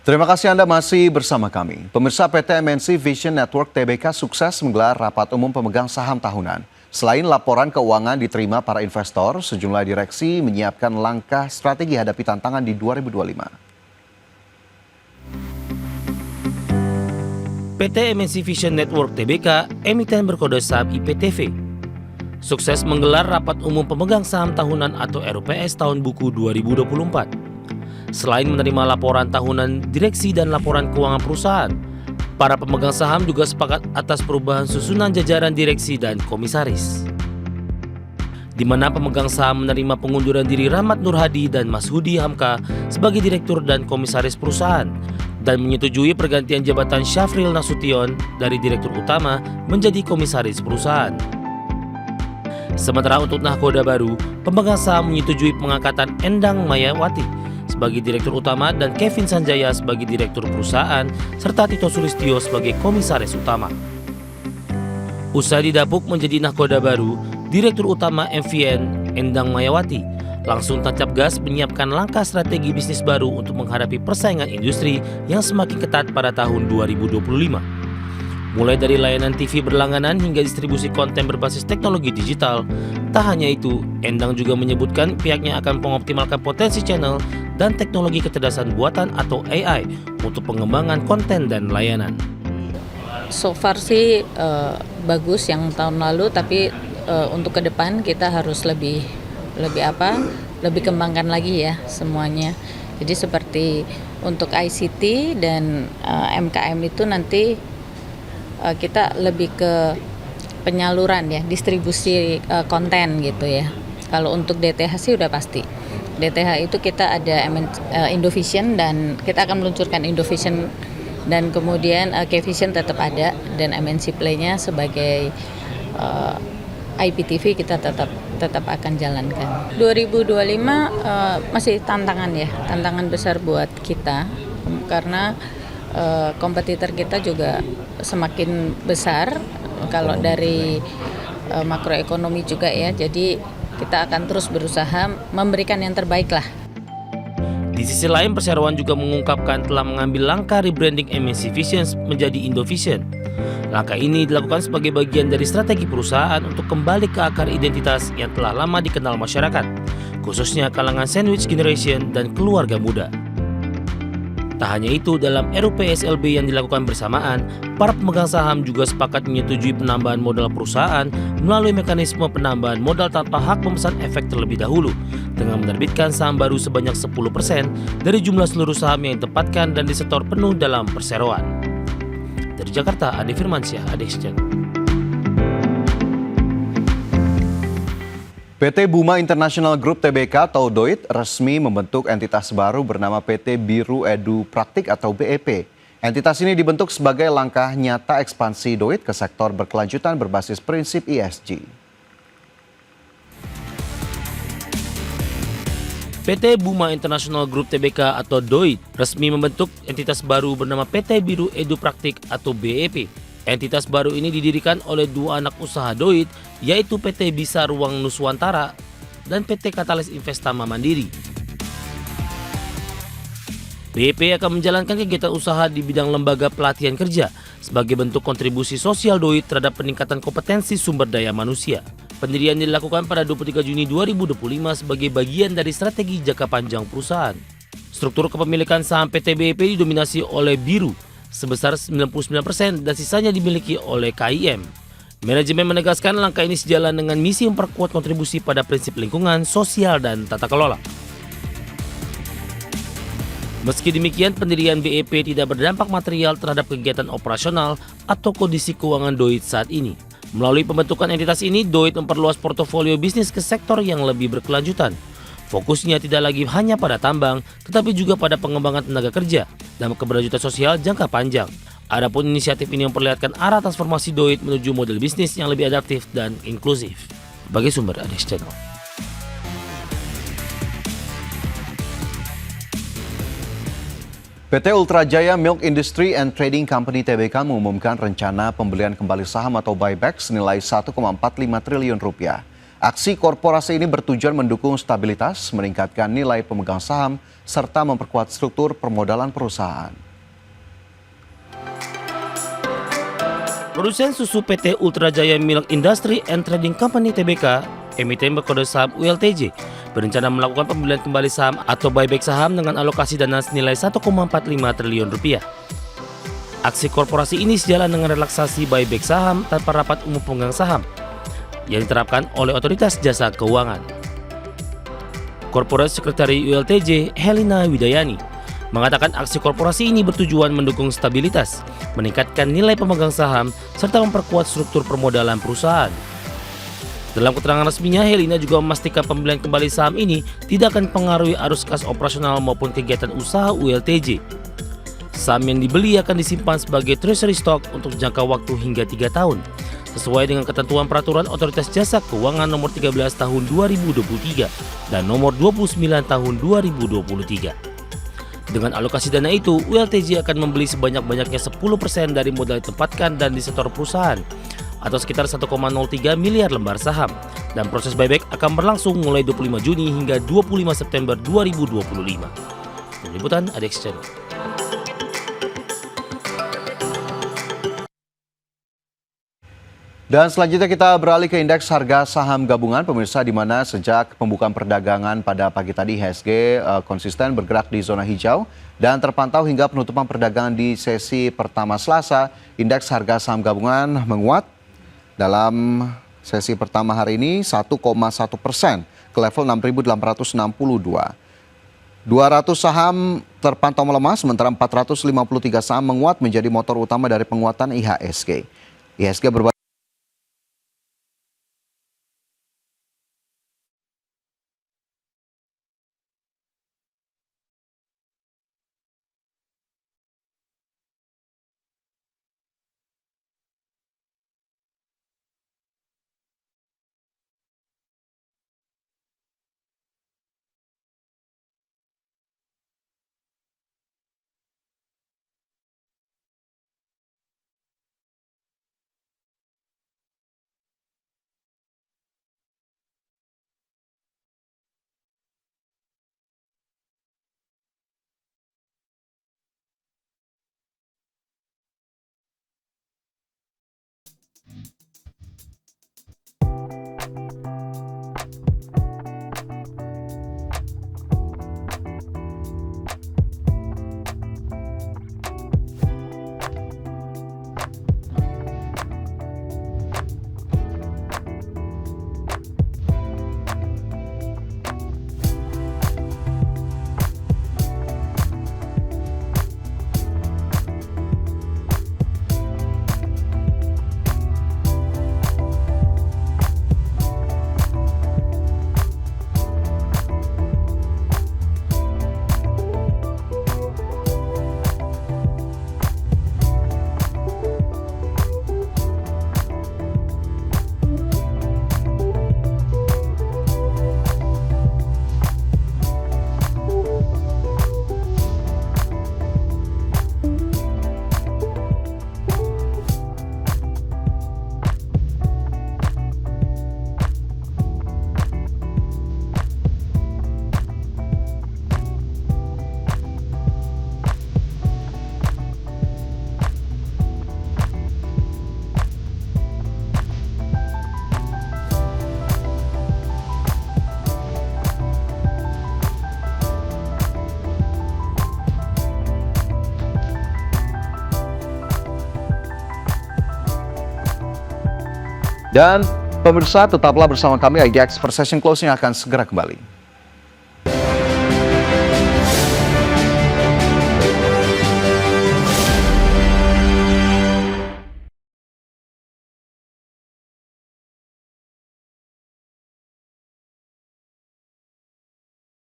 Terima kasih Anda masih bersama kami. Pemirsa, PT MNC Vision Network Tbk sukses menggelar rapat umum pemegang saham tahunan. Selain laporan keuangan diterima para investor, sejumlah direksi menyiapkan langkah strategi hadapi tantangan di 2025. PT MNC Vision Network Tbk, emiten berkode saham IPTV, sukses menggelar rapat umum pemegang saham tahunan atau RUPS tahun buku 2024. Selain menerima laporan tahunan direksi dan laporan keuangan perusahaan, para pemegang saham juga sepakat atas perubahan susunan jajaran direksi dan komisaris, di mana pemegang saham menerima pengunduran diri Rahmat Nur Hadi dan Mas Hudi Hamka sebagai direktur dan komisaris perusahaan, dan menyetujui pergantian jabatan Syafril Nasution dari direktur utama menjadi komisaris perusahaan. Sementara untuk nahkoda baru, pemegang saham menyetujui pengangkatan Endang Mayawati sebagai direktur utama dan Kevin Sanjaya sebagai direktur perusahaan serta Tito Sulistyo sebagai komisaris utama. Usai didapuk menjadi nahkoda baru, direktur utama MVN Endang Mayawati langsung tancap gas menyiapkan langkah strategi bisnis baru untuk menghadapi persaingan industri yang semakin ketat pada tahun 2025. Mulai dari layanan TV berlangganan hingga distribusi konten berbasis teknologi digital. Tak hanya itu, Endang juga menyebutkan pihaknya akan mengoptimalkan potensi channel dan teknologi kecerdasan buatan atau AI untuk pengembangan konten dan layanan. So far sih bagus yang tahun lalu, tapi untuk ke depan kita harus lebih kembangkan lagi ya semuanya. Jadi seperti untuk ICT dan MKM itu nanti kita lebih ke penyaluran ya, distribusi konten gitu ya. Kalau untuk DTH sih udah pasti. DTH itu kita ada Indovision dan kita akan meluncurkan Indovision, dan kemudian Kvision tetap ada, dan MNC Play-nya sebagai IPTV kita tetap akan jalankan. 2025 masih tantangan ya, tantangan besar buat kita karena kompetitor kita juga semakin besar kalau dari makroekonomi juga ya. Jadi kita akan terus berusaha memberikan yang terbaik lah. Di sisi lain, perseroan juga mengungkapkan telah mengambil langkah rebranding MNC Vision menjadi Indovision. Langkah ini dilakukan sebagai bagian dari strategi perusahaan untuk kembali ke akar identitas yang telah lama dikenal masyarakat, khususnya kalangan sandwich generation dan keluarga muda. Tak hanya itu, dalam RUPSLB yang dilakukan bersamaan, para pemegang saham juga sepakat menyetujui penambahan modal perusahaan melalui mekanisme penambahan modal tanpa hak pemesan efek terlebih dahulu, dengan menerbitkan saham baru sebanyak 10% dari jumlah seluruh saham yang ditempatkan dan disetor penuh dalam perseroan. Dari Jakarta, Ade Firmansyah, Adex Channel. PT Buma International Group Tbk atau DOIT resmi membentuk entitas baru bernama PT Biru Edu Praktik atau BEP. Entitas ini dibentuk sebagai langkah nyata ekspansi DOIT ke sektor berkelanjutan berbasis prinsip ESG. PT Buma International Group Tbk atau DOIT resmi membentuk entitas baru bernama PT Biru Edu Praktik atau BEP. Entitas baru ini didirikan oleh dua anak usaha DOIT, yaitu PT Bisa Ruang Nuswantara dan PT Katalis Investama Mandiri. BEP akan menjalankan kegiatan usaha di bidang lembaga pelatihan kerja sebagai bentuk kontribusi sosial DOIT terhadap peningkatan kompetensi sumber daya manusia. Pendirian dilakukan pada 23 Juni 2025 sebagai bagian dari strategi jangka panjang perusahaan. Struktur kepemilikan saham PT BEP didominasi oleh Biru sebesar 99% dan sisanya dimiliki oleh KIM. Manajemen menegaskan langkah ini sejalan dengan misi memperkuat kontribusi pada prinsip lingkungan, sosial, dan tata kelola. Meski demikian, pendirian BEP tidak berdampak material terhadap kegiatan operasional atau kondisi keuangan DOIT saat ini. Melalui pembentukan entitas ini, DOIT memperluas portofolio bisnis ke sektor yang lebih berkelanjutan. Fokusnya tidak lagi hanya pada tambang, tetapi juga pada pengembangan tenaga kerja dan keberlanjutan sosial jangka panjang. Adapun inisiatif ini memperlihatkan arah transformasi DOIT menuju model bisnis yang lebih adaptif dan inklusif. Bagi sumber Adex Channel. PT Ultra Jaya Milk Industry and Trading Company Tbk mengumumkan rencana pembelian kembali saham atau buyback senilai 1,45 triliun rupiah. Aksi korporasi ini bertujuan mendukung stabilitas, meningkatkan nilai pemegang saham, serta memperkuat struktur permodalan perusahaan. Produsen susu PT Ultra Jaya Milk Industry and Trading Company (TBK), emiten berkode saham ULTJ, berencana melakukan pembelian kembali saham atau buyback saham dengan alokasi dana senilai 1,45 triliun rupiah. Aksi korporasi ini sejalan dengan relaksasi buyback saham tanpa rapat umum pemegang saham yang diterapkan oleh Otoritas Jasa Keuangan. Corporate Secretary ULTJ, Helena Widayani, mengatakan aksi korporasi ini bertujuan mendukung stabilitas, meningkatkan nilai pemegang saham, serta memperkuat struktur permodalan perusahaan. Dalam keterangan resminya, Helena juga memastikan pembelian kembali saham ini tidak akan mempengaruhi arus kas operasional maupun kegiatan usaha ULTJ. Saham yang dibeli akan disimpan sebagai treasury stock untuk jangka waktu hingga 3 tahun, sesuai dengan ketentuan Peraturan Otoritas Jasa Keuangan Nomor 13 Tahun 2023 dan Nomor 29 Tahun 2023. Dengan alokasi dana itu, ULTJ akan membeli sebanyak-banyaknya 10% dari modal ditempatkan dan disetor perusahaan, atau sekitar 1,03 miliar lembar saham, dan proses buyback akan berlangsung mulai 25 Juni hingga 25 September 2025. Tim Liputan ADX Channel. Dan selanjutnya kita beralih ke indeks harga saham gabungan pemirsa, di mana sejak pembukaan perdagangan pada pagi tadi IHSG konsisten bergerak di zona hijau dan terpantau hingga penutupan perdagangan di sesi pertama Selasa. Indeks harga saham gabungan menguat dalam sesi pertama hari ini 1,1% ke level 6.862. 200 saham terpantau melemah, sementara 453 saham menguat menjadi motor utama dari penguatan IHSG. IHSG berbalik dan pemirsa tetaplah bersama kami, IDX Precision Closing akan segera kembali.